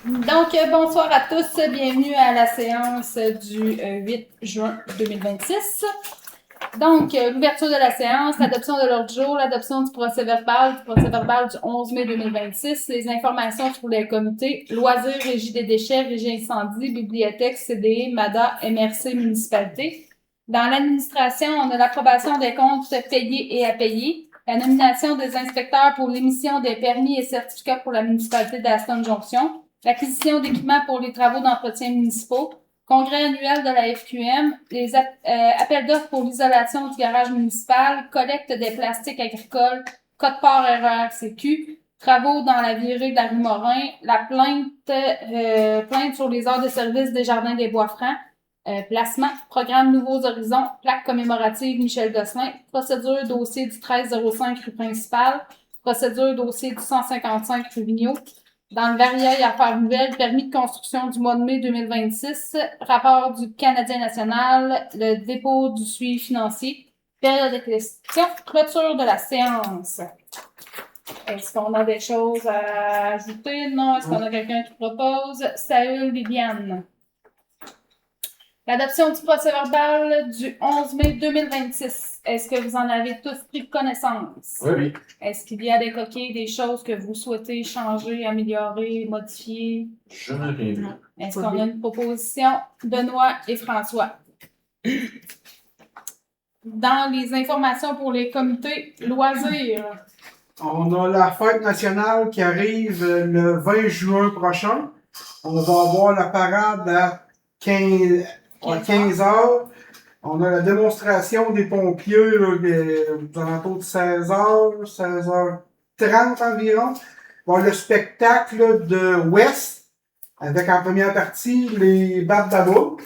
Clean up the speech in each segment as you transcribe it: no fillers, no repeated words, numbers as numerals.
Bonsoir à tous, bienvenue à la séance du 8 juin 2026. L'ouverture de la séance, l'adoption de l'ordre du jour, l'adoption du procès verbal du 11 mai 2026, les informations sur les comités, loisirs, régie des déchets, régie incendie, bibliothèque, CDE, MADA, MRC, municipalité. Dans l'administration, on a l'approbation des comptes payés et à payer, la nomination des inspecteurs pour l'émission des permis et certificats pour la municipalité d'Aston-Jonction, l'acquisition d'équipements pour les travaux d'entretien municipaux, congrès annuel de la FQM, les appels d'offres pour l'isolation du garage municipal, collecte des plastiques agricoles, code-part RERCQ, travaux dans la virée de la rue Morin, la plainte sur les heures de service des jardins des Bois-Francs, placement, programme Nouveaux Horizons, plaque commémorative Michel Gosselin, procédure dossier du 1305 rue principale, procédure dossier du 155 rue Vigneault. Dans le variail affaires nouvelles, permis de construction du mois de mai 2026, rapport du Canadien national, le dépôt du suivi financier, période de questions, clôture de la séance. Est-ce qu'on a des choses à ajouter? Non. Est-ce qu'on a quelqu'un qui propose? Salut, Viviane. L'adoption du procès-verbal du 11 mai 2026. Est-ce que vous en avez tous pris connaissance? Oui. Est-ce qu'il y a des coquilles, des choses que vous souhaitez changer, améliorer, modifier? Je n'ai rien vu. Est-ce qu'on a une proposition? Benoît et François. Dans les informations pour les comités loisirs. On a la fête nationale qui arrive le 20 juin prochain. On va avoir la parade à 15 heures. On a la démonstration des pompiers aux alentours de 16h, 16h30 environ. On a le spectacle de West, avec en première partie les battes d'about.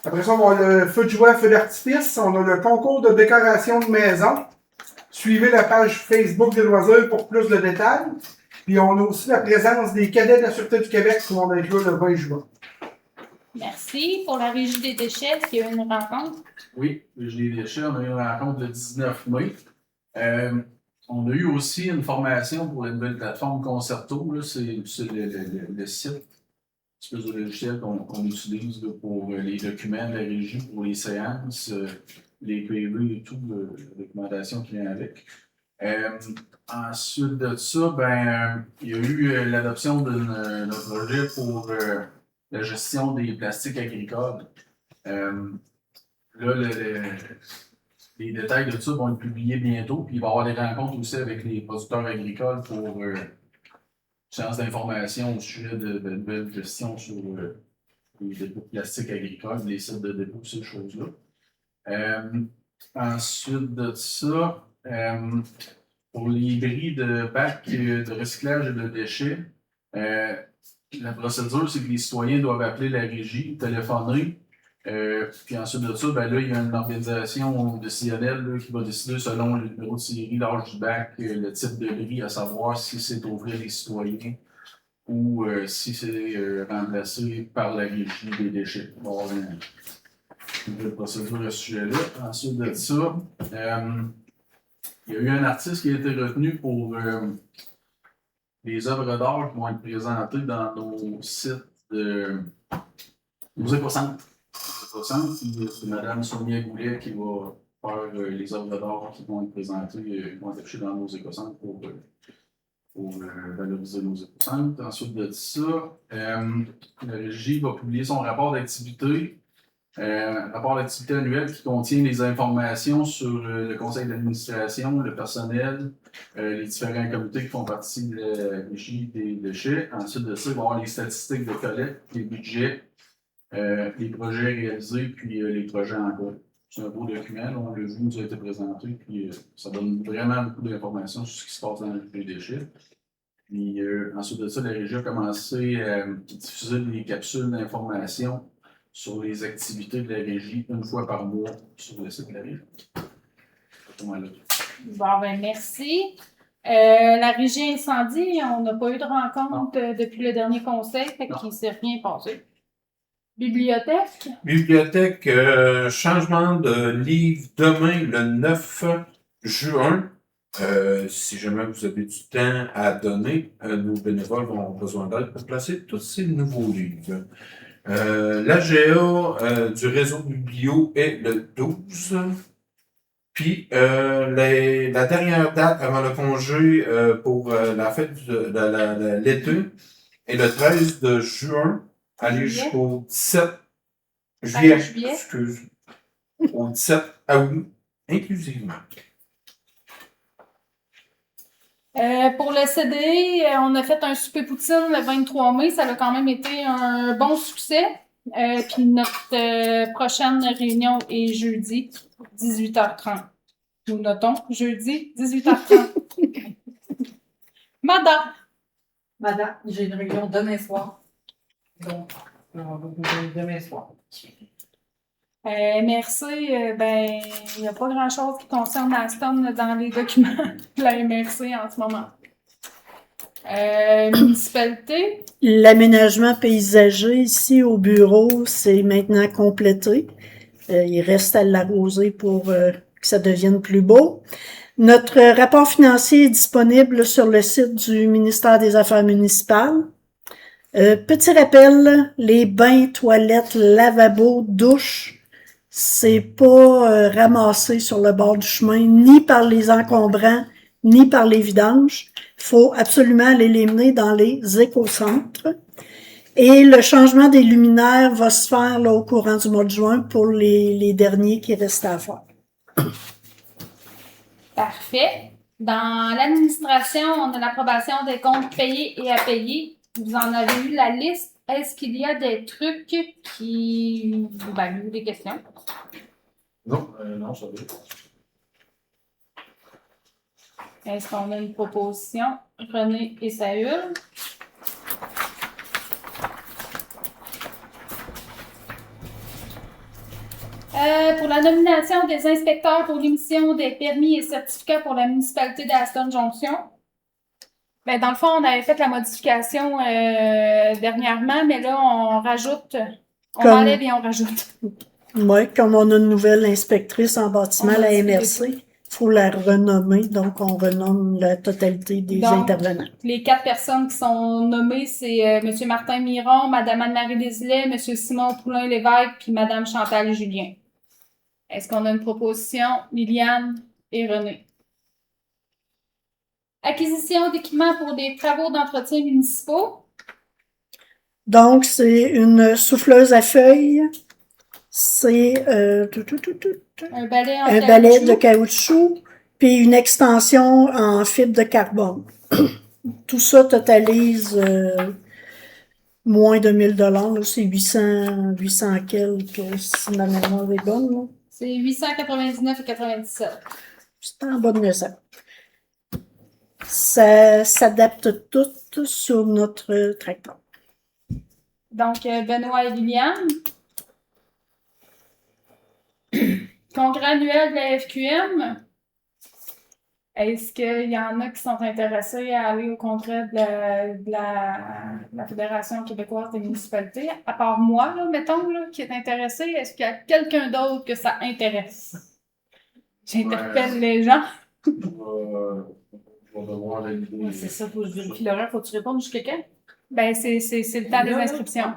Après ça, on va avoir le feu de joie, feu d'artifice. On a le concours de décoration de maison. Suivez la page Facebook des loisirs pour plus de détails. Puis on a aussi la présence des cadets de la Sûreté du Québec qui vont être là le 20 juin. Merci. Pour la Régie des déchets, est-ce qu'il y a eu une rencontre? Oui, Régie des déchets, on a eu une rencontre le 19 mai. On a eu aussi une formation pour la nouvelle plateforme Concerto. Là, c'est le site, espèce de logiciel qu'on utilise là, pour les documents de la régie, pour les séances, les PV et tout, la documentation qui vient avec. Ensuite de ça, il y a eu l'adoption d'un projet pour la gestion des plastiques agricoles. Là, les détails de ça vont être publiés bientôt, puis il va y avoir des rencontres aussi avec les producteurs agricoles pour séance d'information au sujet de nouvelles questions sur les dépôts de plastique agricoles, les sites de dépôt, ces choses-là. Ensuite de ça, pour les bris de bacs de recyclage et de déchets, la procédure, c'est que les citoyens doivent appeler la régie, téléphoner. Puis ensuite de ça, là, il y a une organisation décisionnelle là, qui va décider selon le numéro de série, l'âge du bac, le type de bris, à savoir si c'est ouvrir les citoyens ou si c'est remplacé par la régie des déchets. Bon, une procédure à ce sujet-là. Ensuite de ça, il y a eu un artiste qui a été retenu pour les œuvres d'art qui vont être présentées dans nos sites de nos écocentres. C'est Mme Sonia Goulet qui va faire les œuvres d'art qui vont être présentées, qui vont être affichées dans nos écocentres pour valoriser nos écocentres. Ensuite de ça, la régie va publier son rapport d'activité. Rapport d'activité annuel qui contient les informations sur le conseil d'administration, le personnel, les différents comités qui font partie de la régie des déchets. Ensuite de ça, il va y avoir les statistiques de collecte, les budgets, les projets réalisés, puis les projets en cours. C'est un beau document, on l'a vu, nous a été présenté, puis ça donne vraiment beaucoup d'informations sur ce qui se passe dans les déchets. Puis ensuite de ça, la régie a commencé à diffuser des capsules d'informations sur les activités de la régie une fois par mois sur le site de la régie. Merci. La régie incendie, on n'a pas eu de rencontre depuis le dernier conseil, fait qu'il ne s'est rien passé. Bibliothèque? Bibliothèque, changement de livre demain, le 9 juin. Si jamais vous avez du temps à donner, nos bénévoles vont avoir besoin d'aide pour placer tous ces nouveaux livres. L'AGA du réseau Biblio est le 12. Puis, la dernière date avant le congé pour la fête de l'été est le 13 de juin, aller jusqu'au 17 juillet, excuse, au 17 août, inclusivement. Pour le CD, on a fait un souper poutine le 23 mai. Ça a quand même été un bon succès. Puis notre prochaine réunion est jeudi, 18h30. Nous notons, jeudi, 18h30. Madame, j'ai une réunion demain soir. Donc, on va vous donner demain soir. MRC, il n'y a pas grand-chose qui concerne Aston dans les documents de la MRC en ce moment. Municipalité. L'aménagement paysager ici au bureau, c'est maintenant complété. Il reste à l'arroser pour que ça devienne plus beau. Notre rapport financier est disponible sur le site du ministère des Affaires municipales. Petit rappel, les bains, toilettes, lavabos, douches, c'est pas ramassé sur le bord du chemin, ni par les encombrants, ni par les vidanges. Il faut absolument aller les mener dans les écocentres. Et le changement des luminaires va se faire là, au courant du mois de juin pour les derniers qui restent à faire. Parfait. Dans l'administration, on a l'approbation des comptes payés et à payer. Vous en avez eu la liste. Est-ce qu'il y a des trucs qui vous valuent des questions? Non, ça va. Est-ce qu'on a une proposition? René et Saül. Pour la nomination des inspecteurs pour l'émission des permis et certificats pour la municipalité d'Aston Jonction. Dans le fond, on avait fait la modification dernièrement, mais là, on rajoute, on enlève et on rajoute. Oui, comme on a une nouvelle inspectrice en bâtiment, la MRC, il faut la renommer, donc on renomme la totalité des intervenants. Les 4 personnes qui sont nommées, c'est M. Martin Miron, Mme Anne-Marie Desilets, M. Simon Poulain-Lévesque, puis Mme Chantal Julien. Est-ce qu'on a une proposition? Liliane et René. Acquisition d'équipements pour des travaux d'entretien municipaux. Donc, c'est une souffleuse à feuilles. C'est un balai de caoutchouc, puis une extension en fibre de carbone. Tout ça totalise moins de 1000 $. C'est 800 quelques, si ma mémoire est bonne. Là. C'est 899,97. C'est en bas de 900. Ça s'adapte tout sur notre tracteur. Donc, Benoît et Liliane. Congrès annuel de la FQM. Est-ce qu'il y en a qui sont intéressés à aller au congrès de la Fédération québécoise des municipalités? À part moi, là, mettons, là, qui est intéressé, est-ce qu'il y a quelqu'un d'autre que ça intéresse? J'interpelle les gens. Je vais devoir l'aider. C'est ça, faut que je vérifie l'horaire. Faut que tu répondes jusqu'à quand? C'est le temps des inscriptions.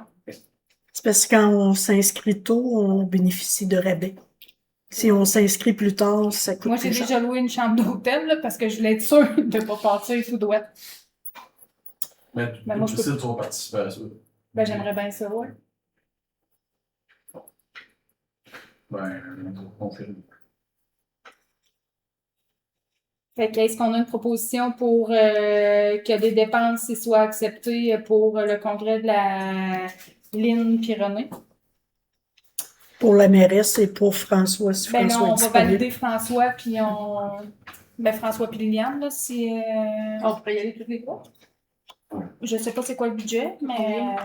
C'est parce que quand on s'inscrit tôt, on bénéficie de rabais. Si on s'inscrit plus tard, ça coûte Moi, j'ai plus cher. déjà loué une chambre d'hôtel là, parce que je voulais être sûre de ne pas partir tout droit. Mais moi, je peux- tu vas participer à ça. J'aimerais bien ça, ouais. On confirme. Fait que, est-ce qu'on a une proposition pour que des dépenses soient acceptées pour le congrès de la Lynn René? Pour la mairesse et pour François, si Là, François on est va disponible. valider François, puis François puis Liliane, là, si... On pourrait y aller tous les trois? Je sais pas c'est quoi le budget, mais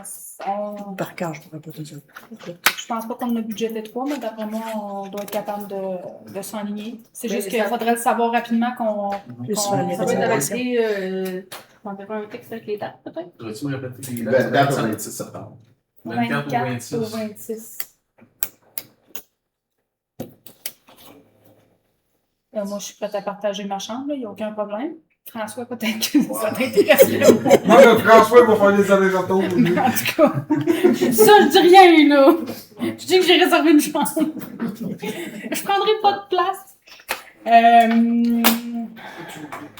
Par cœur, je pourrais pas te dire. je pense pas qu'on a budgété 3, mais d'après moi, on doit être capable de s'enligner. C'est Mais juste qu'il ça- faudrait le savoir rapidement qu'on... Plus qu'on- faire les Ça va être réservations. adapté, on verra un texte avec les dates, peut-être? Pourrais-tu me répéter les La date au dates? 26 septembre. 24 au 24 au 26. 26. Moi, je suis prête à partager ma chambre, il n'y a aucun problème. François, peut-être que ça t'intéresse. Moi, le François va faire des allers-retours. En tout cas, ça, je dis rien, là. Je dis que j'ai réservé une chambre. Je prendrai pas de place.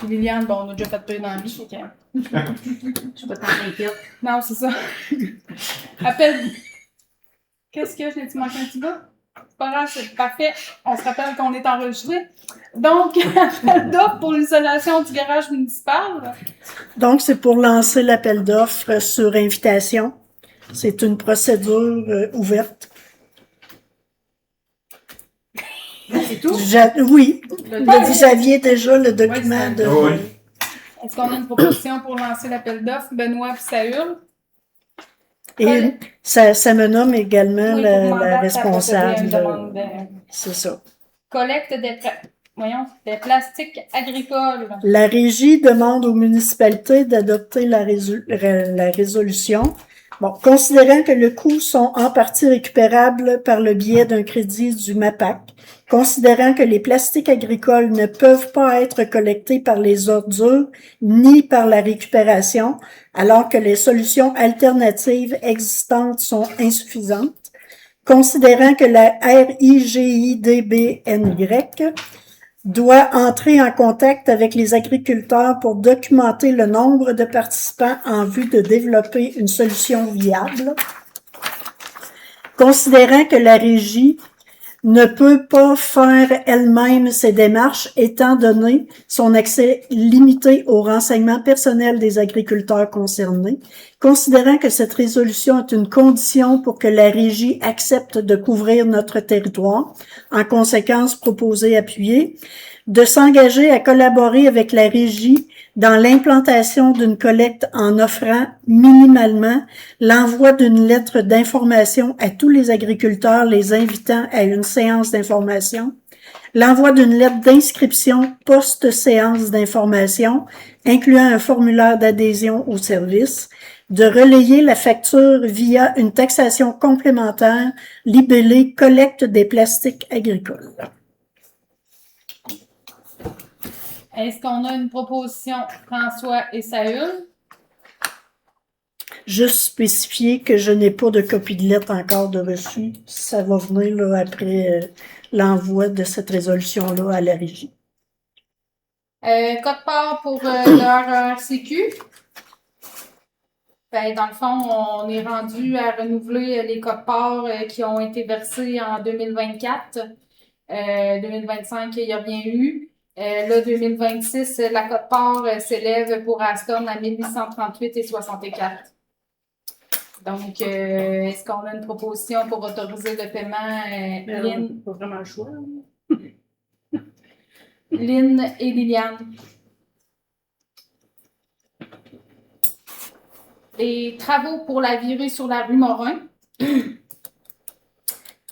Liliane, bon, on a déjà fait peu dans la vie, ok. Je suis pas tant inquiète. Non, c'est ça. Appel. Qu'est-ce que j'ai-tu manqué un petit bout? C'est pas grave, c'est parfait. On se rappelle qu'on est enregistré. Donc, appel d'offres pour l'isolation du garage municipal. Donc, c'est pour lancer l'appel d'offres sur invitation. C'est une procédure ouverte. C'est tout? Oui, Le- vous aviez déjà le document de... Oui. Est-ce qu'on a une proposition pour lancer l'appel d'offres? Benoît puis Saül? Et ça me nomme également Oui, la pour mandat, responsable. ça procéder à une demande de- C'est ça. Collecte des plastiques agricoles. La Régie demande aux municipalités d'adopter la résolution. Bon, considérant que les coûts sont en partie récupérables par le biais d'un crédit du MAPAC, considérant que les plastiques agricoles ne peuvent pas être collectés par les ordures ni par la récupération, alors que les solutions alternatives existantes sont insuffisantes, considérant que la RIGIDBNY doit entrer en contact avec les agriculteurs pour documenter le nombre de participants en vue de développer une solution viable. Considérant que la régie ne peut pas faire elle-même ces démarches étant donné son accès limité aux renseignements personnels des agriculteurs concernés, considérant que cette résolution est une condition pour que la régie accepte de couvrir notre territoire, en conséquence proposé appuyé, de s'engager à collaborer avec la régie dans l'implantation d'une collecte en offrant minimalement l'envoi d'une lettre d'information à tous les agriculteurs les invitant à une séance d'information, l'envoi d'une lettre d'inscription post-séance d'information incluant un formulaire d'adhésion au service, de relayer la facture via une taxation complémentaire libellée collecte des plastiques agricoles. Est-ce qu'on a une proposition, François et Saül? Juste spécifier que je n'ai pas de copie de lettre encore de reçu. Ça va venir là, après l'envoi de cette résolution-là à la régie. Code-part pour leur RCQ. Ben, dans le fond, on est rendu à renouveler les codes-parts qui ont été versés en 2024. 2025, il n'y a rien eu. Là, 2026, la cote-part s'élève pour Aston à 1838,64. Donc, est-ce qu'on a une proposition pour autoriser le paiement Lynn? Pas vraiment le choix. Lynn et Liliane. Les travaux pour la virée sur la rue Morin.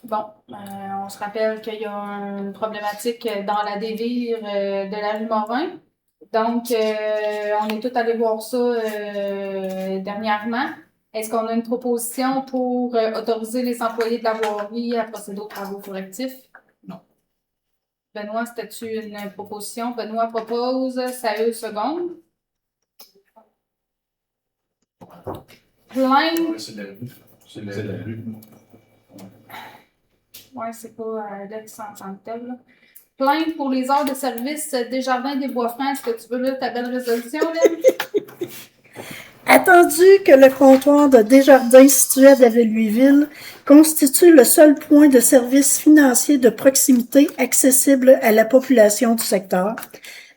Bon, on se rappelle qu'il y a une problématique dans la dévire de la rue Morin. Donc, on est tous allés voir ça dernièrement. Est-ce qu'on a une proposition pour autoriser les employés de la voirie à procéder aux travaux correctifs? Non. Benoît, c'était-tu une proposition? Benoît propose, Saül seconde. Plainte. Ouais, c'est la rue. C'est la rue. Ouais, c'est pas Alex en tant que tel, là. Plainte pour les heures de service Desjardins des Bois-Francs. Est-ce que tu veux lire ta belle résolution, Lynn? Attendu que le comptoir de Desjardins situé à David-Louisville constitue le seul point de service financier de proximité accessible à la population du secteur,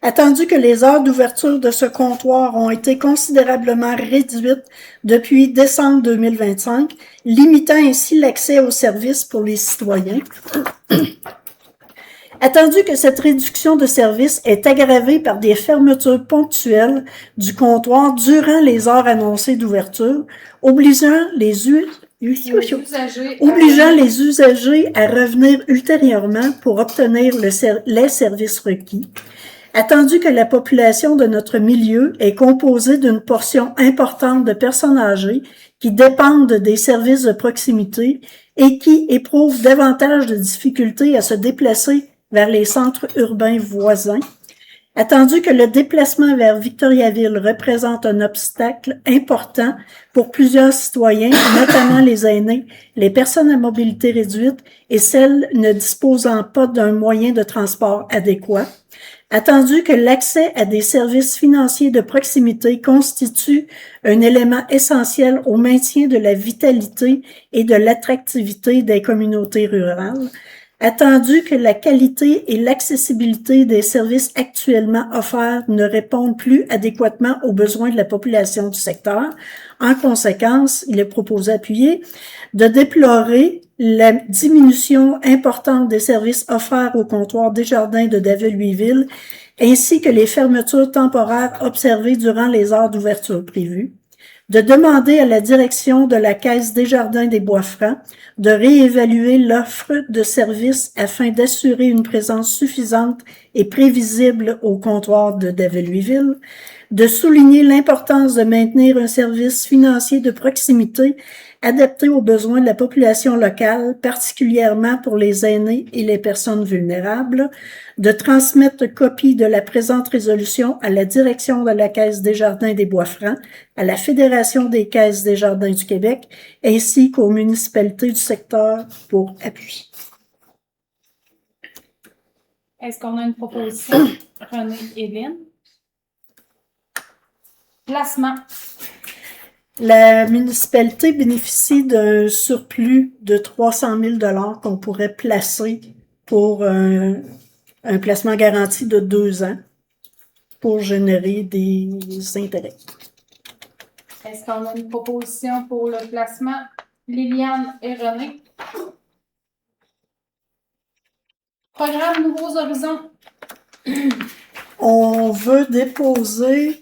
attendu que les heures d'ouverture de ce comptoir ont été considérablement réduites depuis décembre 2025, limitant ainsi l'accès aux services pour les citoyens, attendu que cette réduction de services est aggravée par des fermetures ponctuelles du comptoir durant les heures annoncées d'ouverture, obligeant les usagers à revenir ultérieurement pour obtenir les services requis, attendu que la population de notre milieu est composée d'une portion importante de personnes âgées qui dépendent des services de proximité et qui éprouvent davantage de difficultés à se déplacer vers les centres urbains voisins. Attendu que le déplacement vers Victoriaville représente un obstacle important pour plusieurs citoyens, notamment les aînés, les personnes à mobilité réduite et celles ne disposant pas d'un moyen de transport adéquat. Attendu que l'accès à des services financiers de proximité constitue un élément essentiel au maintien de la vitalité et de l'attractivité des communautés rurales. Attendu que la qualité et l'accessibilité des services actuellement offerts ne répondent plus adéquatement aux besoins de la population du secteur, en conséquence, il est proposé appuyé de déplorer la diminution importante des services offerts au comptoir Desjardins de David-Louisville, ainsi que les fermetures temporaires observées durant les heures d'ouverture prévues, de demander à la direction de la Caisse Desjardins des Bois-Francs de réévaluer l'offre de services afin d'assurer une présence suffisante et prévisible au comptoir de David-Louisville, de souligner l'importance de maintenir un service financier de proximité adapté aux besoins de la population locale, particulièrement pour les aînés et les personnes vulnérables, de transmettre copie de la présente résolution à la direction de la Caisse Desjardins des Bois-Francs, à la Fédération des Caisses Desjardins du Québec, ainsi qu'aux municipalités du secteur pour appui. Est-ce qu'on a une proposition? René et Lynn. Placement. La municipalité bénéficie d'un surplus de 300 000 $ qu'on pourrait placer pour un placement garanti de 2 ans pour générer des intérêts. Est-ce qu'on a une proposition pour le placement? Liliane et René. Programme Nouveaux Horizons. On veut déposer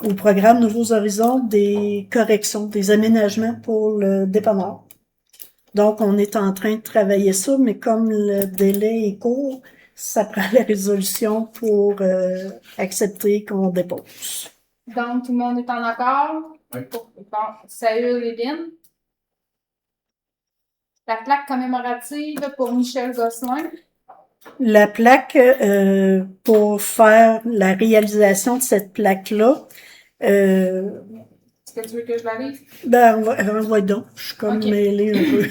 au programme Nouveaux Horizons des corrections, des aménagements pour le dépanneur. Donc, on est en train de travailler ça, mais comme le délai est court, ça prend la résolution pour accepter qu'on dépose. Donc, tout le monde est en accord? Oui. Bon, salut Lynn. La plaque commémorative pour Michel Gosselin. La plaque, pour faire la réalisation de cette plaque-là, Est-ce que tu veux que je la lise? envoie donc. Je suis comme Ok. mêlée un peu.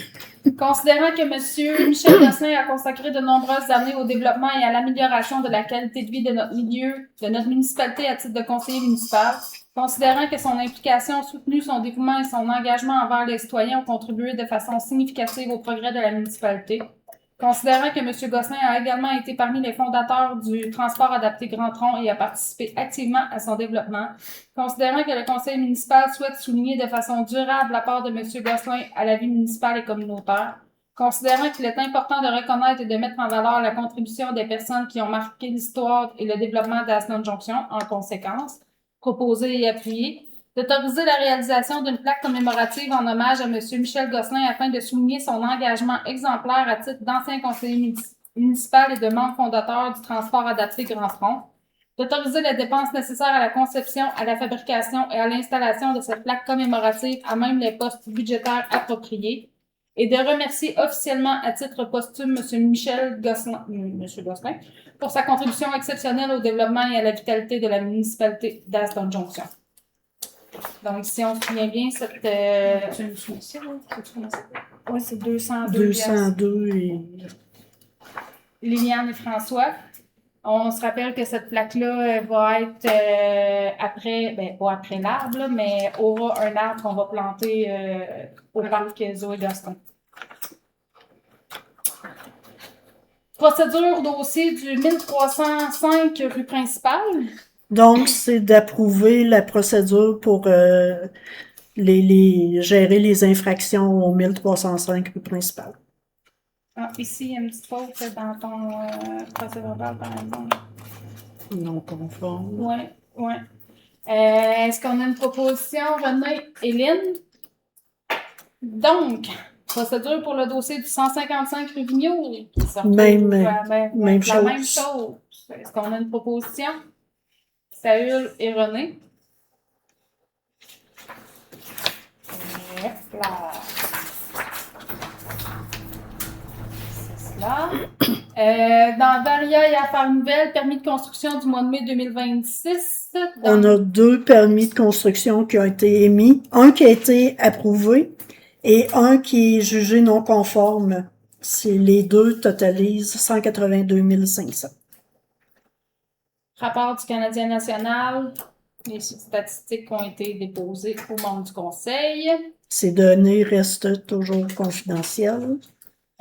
Considérant que M. Michel Gosselin a consacré de nombreuses années au développement et à l'amélioration de la qualité de vie de notre milieu, de notre municipalité à titre de conseiller municipal, considérant que son implication soutenue, son dévouement et son engagement envers les citoyens ont contribué de façon significative au progrès de la municipalité, considérant que M. Gosselin a également été parmi les fondateurs du transport adapté Grand Tronc et a participé activement à son développement, considérant que le conseil municipal souhaite souligner de façon durable l'apport de M. Gosselin à la vie municipale et communautaire, considérant qu'il est important de reconnaître et de mettre en valeur la contribution des personnes qui ont marqué l'histoire et le développement d'Aston Junction en conséquence, proposé et appuyé, d'autoriser la réalisation d'une plaque commémorative en hommage à M. Michel Gosselin afin de souligner son engagement exemplaire à titre d'ancien conseiller municipal et de membre fondateur du transport adapté Grand Tronc, d'autoriser les dépenses nécessaires à la conception, à la fabrication et à l'installation de cette plaque commémorative à même les postes budgétaires appropriés, et de remercier officiellement à titre posthume M. Michel Gosselin, pour sa contribution exceptionnelle au développement et à la vitalité de la municipalité d'Aston Junction. Donc, si on se souvient bien, cette... tu me souviens ça, oui, c'est 202. 202 et... Liliane et François. On se rappelle que cette plaque-là va être pas après l'arbre, là, mais aura un arbre qu'on va planter au parc Zoé Gaston. Procédure dossier du 1305 rue principale. Donc, c'est d'approuver la procédure pour gérer les infractions au 1305 rue principale. Ah, ici, il y a une petite faute dans ton procès-verbal, par exemple. Non conforme. Oui. Est-ce qu'on a une proposition, René et Lynn? Donc, procédure pour le dossier du 155 rue Vigneault. Même La chose. même chose. Est-ce qu'on a une proposition? Saül et René. Hop là. C'est cela. Dans Varia et Affaires nouvelles, permis de construction du mois de mai 2026. On a 2 permis de construction qui ont été émis. Un qui a été approuvé et un qui est jugé non conforme. Les 2 totalisent 182 500. Rapport du Canadien national. Les statistiques ont été déposées aux membres du conseil. Ces données restent toujours confidentielles.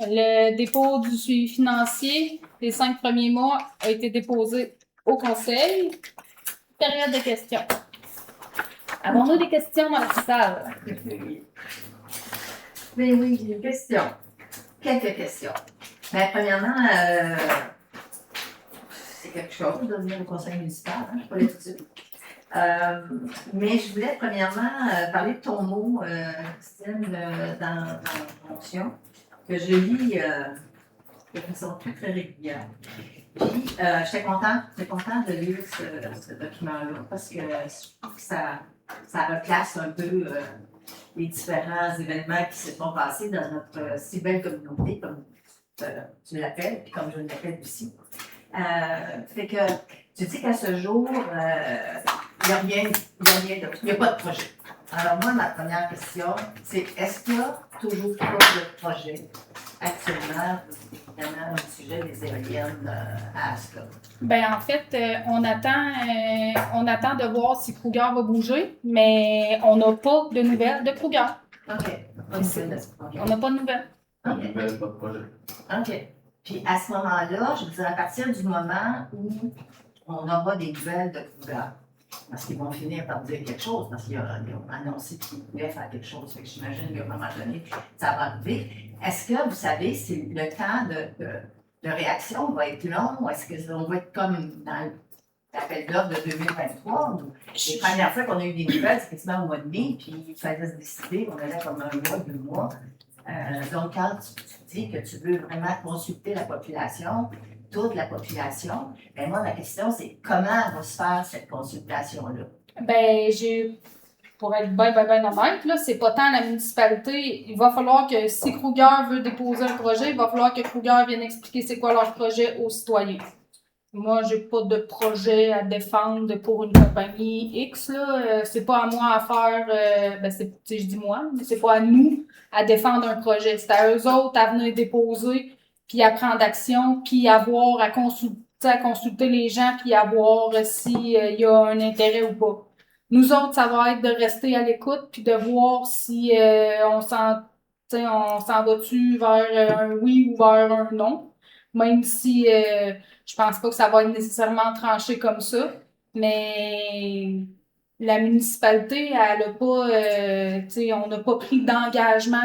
Le dépôt du suivi financier des 5 premiers mois a été déposé au conseil. Période de questions. Avons-nous des questions dans la salle? Mais oui, j'ai une question. Quelques questions. Mais premièrement, c'est quelque chose de venir au conseil municipal, hein, je ne peux pas dire. Mais je voulais premièrement parler de ton mot, Christine, dans la fonction, que je lis de façon très régulière. Puis, j'étais contente de lire ce document-là parce que je trouve que ça reclasse un peu les différents événements qui se sont passés dans notre si belle communauté, comme tu l'appelles, puis comme je l'appelle aussi. Fait que tu dis qu'à ce jour, il n'y a pas de projet. Alors moi, ma première question, c'est est-ce qu'il y a toujours pas de projet actuellement, évidemment, au sujet des éoliennes à Ascot? Ben, en fait, on attend de voir si Kruger va bouger, mais on n'a pas de nouvelles de Kruger. OK. On n'a pas de nouvelles. Pas de nouvelles, pas de projet. OK. Puis à ce moment-là, je veux dire, à partir du moment où on aura des nouvelles de Kruger, parce qu'ils vont finir par dire quelque chose, parce qu'ils ont annoncé qu'ils voulaient faire quelque chose. Fait que j'imagine qu'à un moment donné, ça va arriver. Est-ce que vous savez si le temps de réaction va être long? Est-ce qu'on va être comme dans l'appel d'offres de 2023? Les premières fois qu'on a eu des nouvelles, c'est quasiment au mois de mai, puis il fallait se décider, on allait comme 1 mois, 2 mois. Donc, quand tu dis que tu veux vraiment consulter la population, toute la population, ben moi, ma question, c'est comment va se faire cette consultation-là? Ben, pour être bien honnête, là, c'est pas tant la municipalité. Il va falloir que si Kruger veut déposer un projet, il va falloir que Kruger vienne expliquer c'est quoi leur projet aux citoyens. Moi, j'ai pas de projet à défendre pour une compagnie X, là. C'est pas à moi à faire, je dis moi, mais c'est pas à nous à défendre un projet. C'est à eux autres à venir déposer, puis à prendre action, puis à consulter les gens, puis à voir s'il y a un intérêt ou pas. Nous autres, ça va être de rester à l'écoute, puis de voir si on s'en va-tu vers un oui ou vers un non. Même si je pense pas que ça va être nécessairement tranché comme ça. Mais la municipalité, elle a pas, on n'a pas pris d'engagement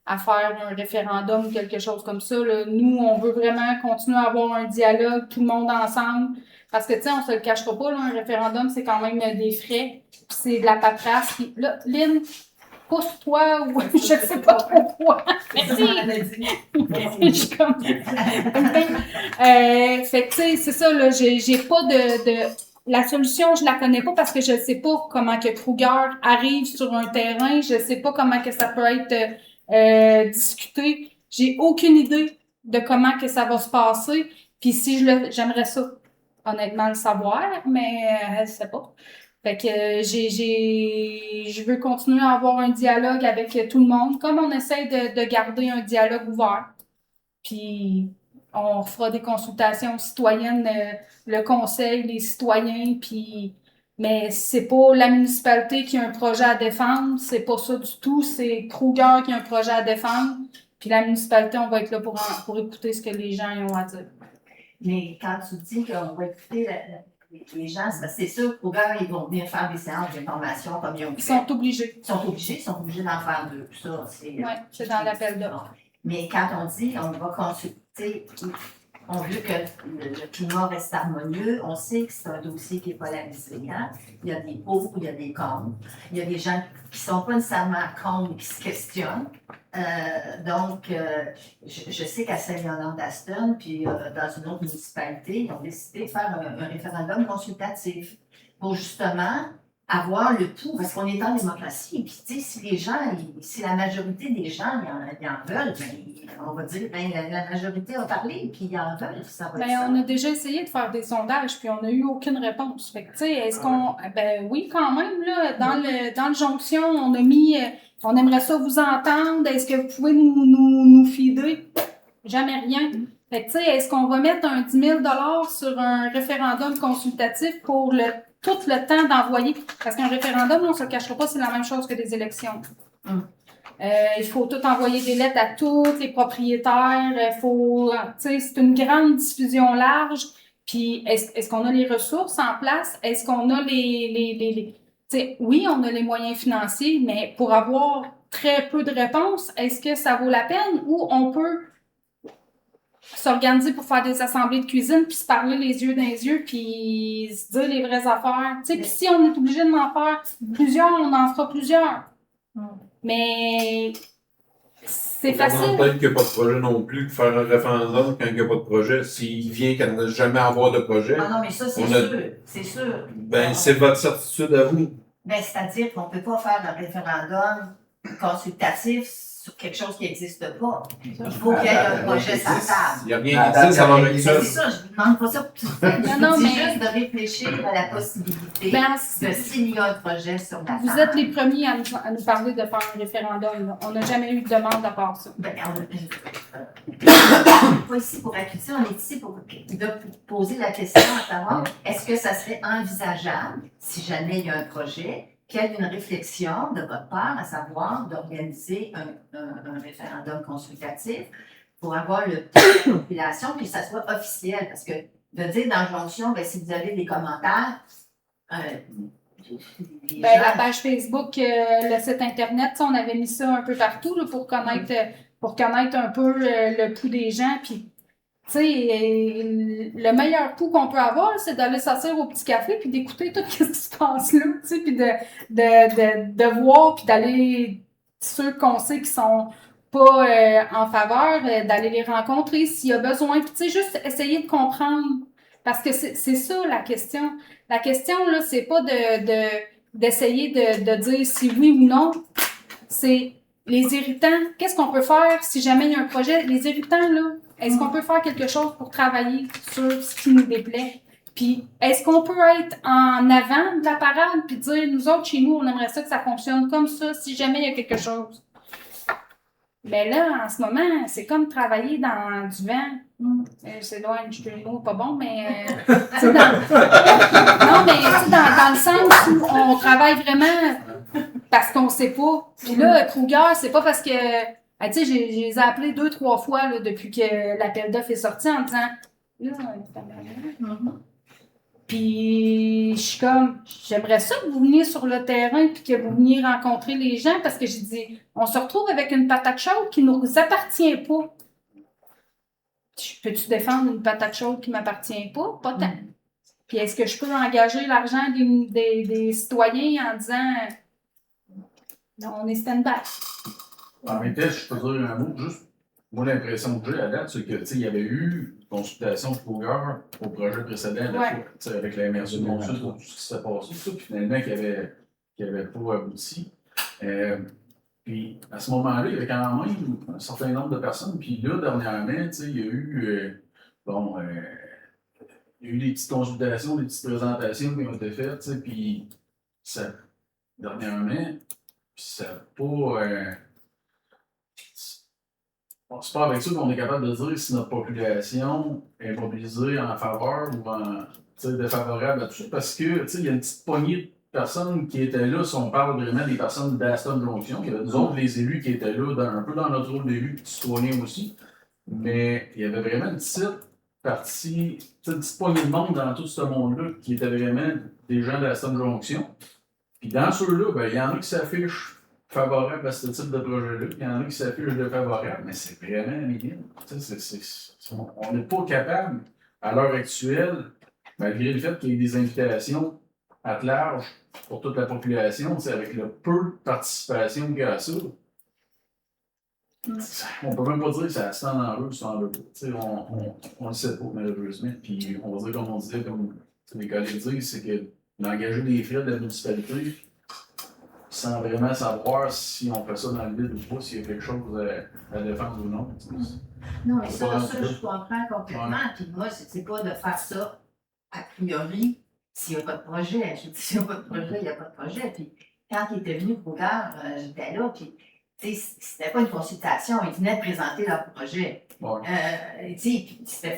à faire un référendum ou quelque chose comme ça, là. Nous, on veut vraiment continuer à avoir un dialogue, tout le monde ensemble. Parce que, on se le cachera pas, là, un référendum, c'est quand même des frais, puis c'est de la paperasse. Puis là, Lynn, pousse-toi ou je sais pas trop quoi. Merci! Je suis comme... fait que, c'est ça, là, j'ai pas de... La solution, je la connais pas parce que je sais pas comment que Kruger arrive sur un terrain, je sais pas comment que ça peut être discuté. J'ai aucune idée de comment que ça va se passer. Puis si j'aimerais ça, honnêtement, le savoir, mais je sais pas. Fait que je veux continuer à avoir un dialogue avec tout le monde, comme on essaie de garder un dialogue ouvert. Puis on fera des consultations citoyennes, le conseil, les citoyens, puis mais c'est pas la municipalité qui a un projet à défendre, c'est pas ça du tout, c'est Kruger qui a un projet à défendre, puis la municipalité, on va être là pour écouter ce que les gens ont à dire. Mais quand tu dis qu'on va écouter les gens, c'est sûr, Kruger, ils vont venir faire des séances d'information comme ils ont fait. Ils sont obligés. Ils sont obligés d'en faire 2. Ça, oui, c'est dans l'appel d'offres. Mais quand on dit on va consulter, on veut que le climat reste harmonieux, on sait que c'est un dossier qui est polarisé. Hein? Il y a des pour, il y a des contre. Il y a des gens qui ne sont pas nécessairement contre, mais qui se questionnent. Donc, je sais qu'à Saint-Léonard-d'Aston, puis dans une autre municipalité, ils ont décidé de faire un référendum consultatif pour justement avoir le pouls, parce qu'on est en démocratie, puis tu sais, si les gens, si la majorité des gens, ils en veulent, ben, on va dire, ben, la majorité a parlé, puis ils en veulent, ça va être ça. On a déjà essayé de faire des sondages, puis on n'a eu aucune réponse. Fait que, tu sais, est-ce qu'on... Ben oui, quand même, là, dans le jonction, on a mis... on aimerait ça vous entendre. Est-ce que vous pouvez nous feeder? Jamais rien. Fait que, tu sais, est-ce qu'on va mettre un 10 000 sur un référendum consultatif pour tout le temps d'envoyer? Parce qu'un référendum, on ne se cachera pas, c'est la même chose que des élections. Il faut tout envoyer des lettres à tous les propriétaires. Tu sais, c'est une grande diffusion large. Puis, est-ce qu'on a les ressources en place? Est-ce qu'on a tu sais, oui, on a les moyens financiers, mais pour avoir très peu de réponses, est-ce que ça vaut la peine ou on peut s'organiser pour faire des assemblées de cuisine puis se parler les yeux dans les yeux puis se dire les vraies affaires. Tu sais, puis si on est obligé de en faire plusieurs, on en fera plusieurs. Mais c'est facile. Peut-être qu'il n'y a pas de projet non plus, de faire un référendum quand il n'y a pas de projet. S'il vient qu'à ne jamais avoir de projet, Ah non, mais ça, c'est on a- sûr. C'est sûr. ben c'est votre certitude à vous. Ben, c'est-à-dire qu'on ne peut pas faire un référendum consultatif sur quelque chose qui n'existe pas. Il faut qu'il y ait un projet sur la table. Il n'y a rien qui existe avant avec Ben, ça. c'est ça, je ne demande pas ça pour tout de suite. Je Non, vous dis mais- juste de réfléchir à la possibilité Ben, de s'il y a un projet sur la table. vous êtes les premiers à nous parler de faire un référendum. Là. On n'a jamais eu de demande à part ça. Ben, on n'est pas ici pour accuser, on est ici pour poser la question à savoir est-ce que ça serait envisageable, si jamais il y a un projet, qu'il y ait une réflexion de votre part, à savoir d'organiser un référendum consultatif pour avoir le pouls de la population, puis que ça soit officiel. Parce que de dire dans Jonction, ben, si vous avez des commentaires, les Ben, gens- la page Facebook, le site Internet, tu sais, on avait mis ça un peu partout là, pour connaître un peu le pouls des gens. Puis, tu sais, le meilleur pouls qu'on peut avoir, c'est d'aller s'asseoir au petit café puis d'écouter tout ce qui se passe là, tu sais, puis de voir puis d'aller, ceux qu'on sait qui sont pas en faveur, d'aller les rencontrer s'il y a besoin. Puis, tu sais, juste essayer de comprendre. Parce que c'est ça la question. La question, là, c'est pas d'essayer de dire si oui ou non. C'est les irritants. Qu'est-ce qu'on peut faire si jamais il y a un projet? Les irritants, là, est-ce qu'on peut faire quelque chose pour travailler sur ce qui nous déplaît? Puis, est-ce qu'on peut être en avant de la parade puis dire, nous autres, chez nous, on aimerait ça que ça fonctionne comme ça si jamais il y a quelque chose? Ben là, en ce moment, c'est comme travailler dans du vent. C'est loin, je te le mot pas bon, mais tu sais, non, mais tu sais, dans le sens où on travaille vraiment parce qu'on sait pas. Puis là, Kruger, c'est pas parce que tu sais, je les ai appelés 2-3 fois là, depuis que l'appel d'offres est sorti en disant là, puis je suis comme, j'aimerais ça que vous veniez sur le terrain puis que vous veniez rencontrer les gens parce que j'ai dit, on se retrouve avec une patate chaude qui nous appartient pas. Peux-tu défendre une patate chaude qui m'appartient pas? Pas tant. Puis est-ce que je peux engager l'argent des citoyens en disant, non, on est stand-by? En même temps, je peux dire un mot, juste, moi, l'impression que j'ai à date, c'est que, tu sais, il y avait eu une consultation de Kruger au projet précédent, la Ouais. fois, tu sais, avec la MRC de Montsud, tout ce qui s'est passé, tout ça, puis finalement, qui avait pas abouti. Puis, à ce moment-là, il y avait quand même un certain nombre de personnes, puis là, dernièrement, tu sais, il y a eu, il y a eu des petites consultations, des petites présentations qui ont été faites, tu sais, puis ça, dernièrement, puis ça n'a pas... c'est pas avec ça qu'on est capable de dire si notre population est mobilisée en faveur ou en défavorable à tout ça, parce que il y a une petite poignée de personnes qui étaient là, si on parle vraiment des personnes d'Aston Jonction, il y avait nous autres, les élus qui étaient là, un peu dans notre rôle d'élus, puis citoyens aussi, mais il y avait vraiment une petite partie, une petite poignée de monde dans tout ce monde-là qui était vraiment des gens d'Aston Jonction. Puis dans ceux-là, ben, il y en a qui s'affichent favorables à ce type de projet-là, il y en a qui s'affichent défavorables, mais c'est vraiment minime. On n'est pas capable, à l'heure actuelle, malgré le fait qu'il y ait des invitations à large pour toute la population, avec le peu de participation qu'il y a à ça, on peut même pas dire que ça se tend en eux, ça en veut pas. On le sait pas, malheureusement. Puis on va dire, comme on disait, comme les collègues disent, c'est que d'engager des frais de la municipalité sans vraiment savoir si on fait ça dans le vide ou pas, s'il y a quelque chose à défendre ou non. Non, mais C'est ça, pas ça, rendu je comprends complètement. Ouais. Puis moi, c'est pas de faire ça a priori s'il n'y a pas de projet. Je dis, s'il n'y a pas de projet, il n'y a pas de projet. Puis quand il était venu pour Gare, j'étais là, puis tu sais, c'était pas une consultation, ils venaient de présenter leur projet. Ouais. Tu sais, puis c'était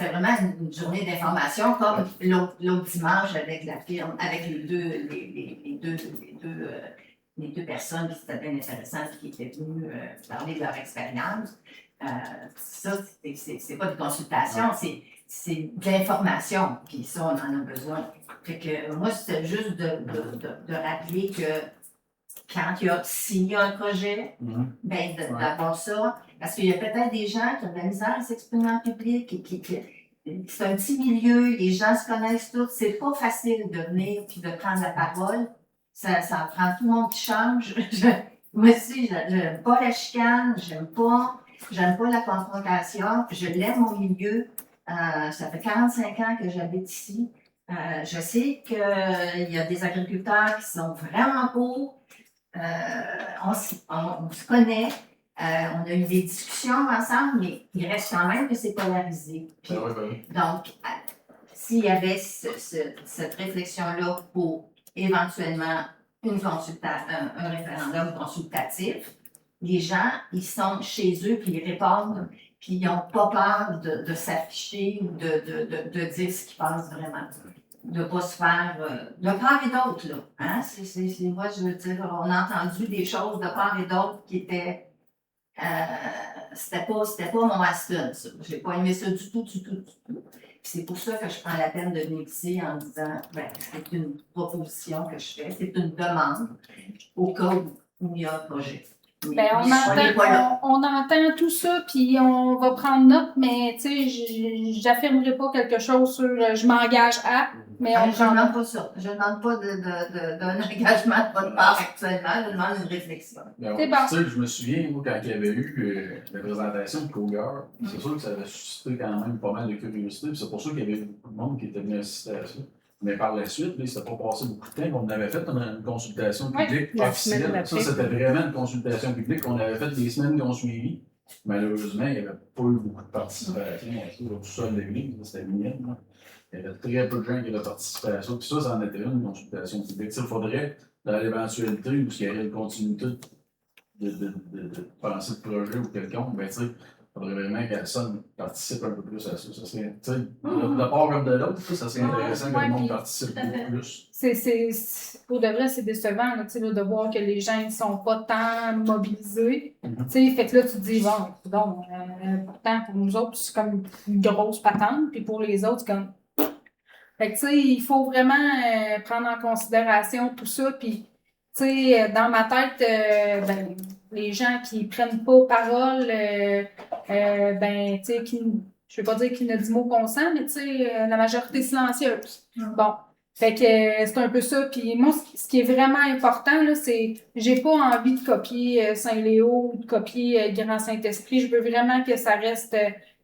vraiment une journée d'information comme l'autre dimanche avec la firme, avec les deux personnes qui étaient bien intéressantes qui étaient venues parler de leur expérience. Ça, c'est pas de consultation, c'est de l'information, puis ça, on en a besoin. Fait que moi, c'était juste de rappeler que s'il y a un projet, ben d'avoir ça, parce qu'il y a peut-être des gens qui ont de la misère à s'exprimer en public, c'est un petit milieu, les gens se connaissent tous, c'est pas facile de venir puis de prendre la parole, ça prend tout le monde qui change. Moi aussi, j'aime pas la chicane, j'aime pas la confrontation, je l'aime mon milieu, ça fait 45 ans que j'habite ici, je sais qu'il y a des agriculteurs qui sont vraiment pour. On se connaît, on a eu des discussions ensemble, mais il reste quand même que c'est polarisé. Puis, donc, s'il y avait cette réflexion-là pour éventuellement un référendum consultatif, les gens, ils sont chez eux, puis ils répondent, puis ils n'ont pas peur de s'afficher ou de dire ce qui passe vraiment. De ne pas se faire de part et d'autre, là. Hein? Moi, je veux dire, on a entendu des choses de part et d'autre qui étaient. C'était pas mon Aston, ça. J'ai pas aimé ça du tout. Puis c'est pour ça que je prends la peine de venir ici en disant, c'est une proposition que je fais, c'est une demande au cas où il y a un projet. Ben, on entend tout ça, puis on va prendre note, mais tu sais, j'affirmerai pas quelque chose sur je m'engage à, mais on je ne demande pas ça. Je ne demande pas d'un engagement de votre part actuellement, je demande une réflexion. C'est bon. Tu sais, je me souviens, moi, quand il y avait eu la présentation de Cougar, c'est sûr que ça avait suscité quand même pas mal de curiosité, puis c'est pour ça qu'il y avait beaucoup de monde qui était venu assister à ça. Mais par la suite, il ne s'était pas passé beaucoup de temps qu'on avait fait une consultation publique officielle. Ça, c'était vraiment une consultation publique qu'on avait fait des semaines qui ont suivi. Malheureusement, il n'y avait pas eu beaucoup de participation. Tout ça de l'église, c'était minime. Il y avait très peu de gens qui avaient participé à ça. Puis ça en était une consultation publique. Il faudrait, dans l'éventualité où il y aurait une continuité de penser de projet ou quelconque, ben, il faudrait vraiment qu'Alison participe un peu plus à ça. Ça serait, de part comme de l'autre, ça serait intéressant que le monde participe beaucoup plus. Pour de vrai, c'est décevant là, de voir que les gens ne sont pas tant mobilisés. Fait que là, tu te dis, bon, pourtant, pour nous autres, c'est comme une grosse patente, puis pour les autres, c'est comme. Fait que, il faut vraiment prendre en considération tout ça, puis, dans ma tête, les gens qui prennent pas parole, je vais pas dire qu'ils ne disent mot consent, mais la majorité silencieuse. Bon. Fait que c'est un peu ça. Puis moi, ce qui est vraiment important, là, c'est j'ai pas envie de copier Saint-Léo ou de copier Grand Saint-Esprit. Je veux vraiment que ça reste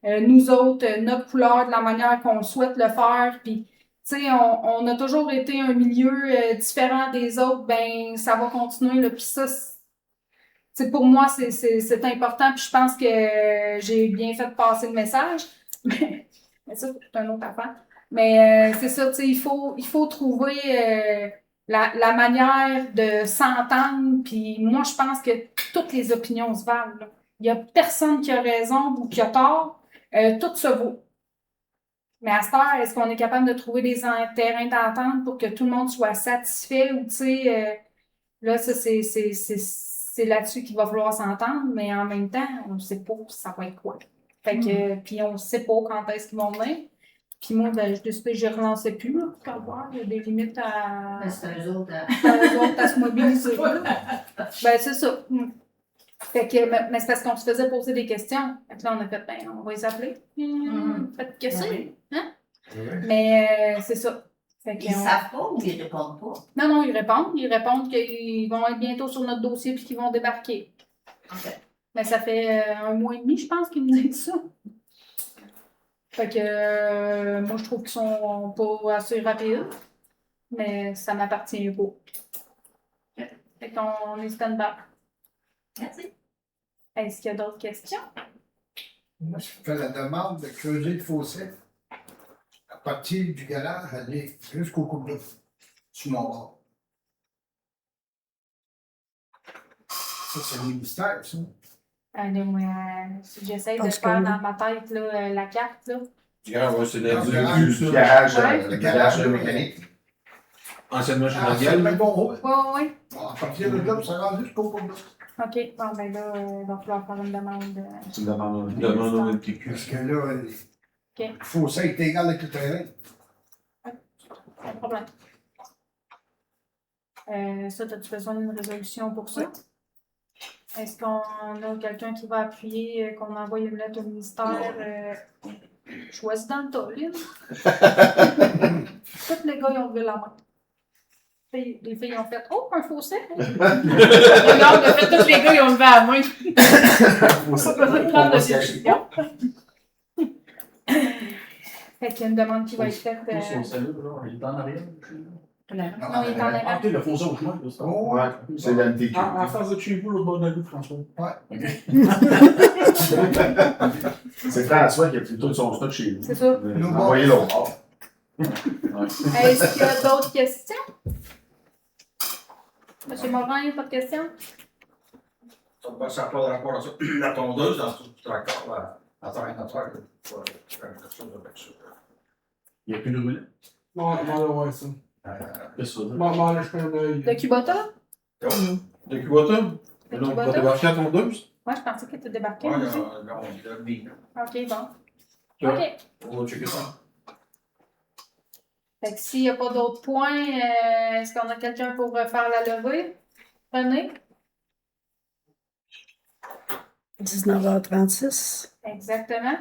nous autres, notre couleur, de la manière qu'on souhaite le faire. Puis, on a toujours été un milieu différent des autres, ben ça va continuer. Là. Puis ça, pour moi, c'est important. Puis je pense que j'ai bien fait passer le message. Mais ça, c'est une autre affaire. Mais c'est ça, il faut trouver la manière de s'entendre. Puis moi, je pense que toutes les opinions se valent. Là. Il n'y a personne qui a raison ou qui a tort. Tout se vaut. Mais à cette heure, est-ce qu'on est capable de trouver des terrains d'entente pour que tout le monde soit satisfait ou, là, ça, c'est là-dessus qu'il va falloir s'entendre, mais en même temps, on ne sait pas ça va être quoi. Fait que, puis on ne sait pas quand est-ce qu'ils vont venir. Puis moi, je décide que je ne relançais plus, là, pour voir, il y a des limites à... C'est eux autres à se mobiliser. C'est ça. Fait que, mais c'est parce qu'on se faisait poser des questions. Fait que là, on a fait, on va les appeler. Faites que ça. Hein? Mais c'est ça. Fait ils savent pas ou ils répondent pas? Non, ils répondent. Ils répondent qu'ils vont être bientôt sur notre dossier puis qu'ils vont débarquer. Okay. Mais ça fait 1 mois et demi, je pense, qu'ils nous disent ça. Fait que moi, je trouve qu'ils sont pas assez rapides, mais ça m'appartient pas. Fait qu'on est stand-by. Merci. Est-ce qu'il y a d'autres questions? Moi, je fais la demande de creuser le fossé à partir du garage, aller jusqu'au cours d'eau, sur mon bord. Ça, c'est un mystère, ça. Si j'essaie de Parce faire que- dans ma tête là, la carte, là. Ouais, c'est Ah, le garage, Ouais. le garage mécanique. anciennement Ah, c'est général. le bon rôle. Oui. Bon, à partir de là, ça rendu jusqu'au cours d'eau. OK. Bon, ben là, il va falloir faire une demande. Tu me demandes Demande au PQ. Parce que là, OK. le fossé est égal avec le terrain. Pas de problème. Ça, as-tu besoin d'une résolution pour ça? Est-ce qu'on a quelqu'un qui va appuyer qu'on envoie une lettre au ministère? Choisis dans le tas, Lynn. Tous les gars, ils ont levé la main. Les filles ont fait « Oh, un fossé! » Non, de fait, tous les gars, ils ont levé la main. Pas besoin de prendre de décision. Fait qu'il y a une demande qui va être faite. Son salut, là, il est en arrière. Non, il est en Ah, avant. ok, le fossé au chemin, c'est ça. Oh, Ouais, c'est l'MTQ. En face de chez vous, le bas de la rue, François. Ouais. Ok. C'est François qui a pris tout son stock chez vous. C'est ça. Envoyez l'autre bord. Est-ce qu'il y a d'autres questions? Monsieur Morin, pas de questions? Ça n'a pas de rapport à ça. La tondeuse dans ce tracteur, à terre à terre, pour faire quelque chose avec ça. Il n'y a plus de roulet. Non, ouais, ça. Qu'est-ce que ça veut dire? Bon, là, je fais un œil. De Kubota? De Kubota? De Non, on va Kubota? débarquer à tondeuse? Moi, je pensais que tu débarqué Ouais, aussi. non, il y a des. OK, bon. Ouais. OK. On va checker ça. Fait que s'il n'y a pas d'autres points, est-ce qu'on a quelqu'un pour faire la levée? René? 19h36. Exactement.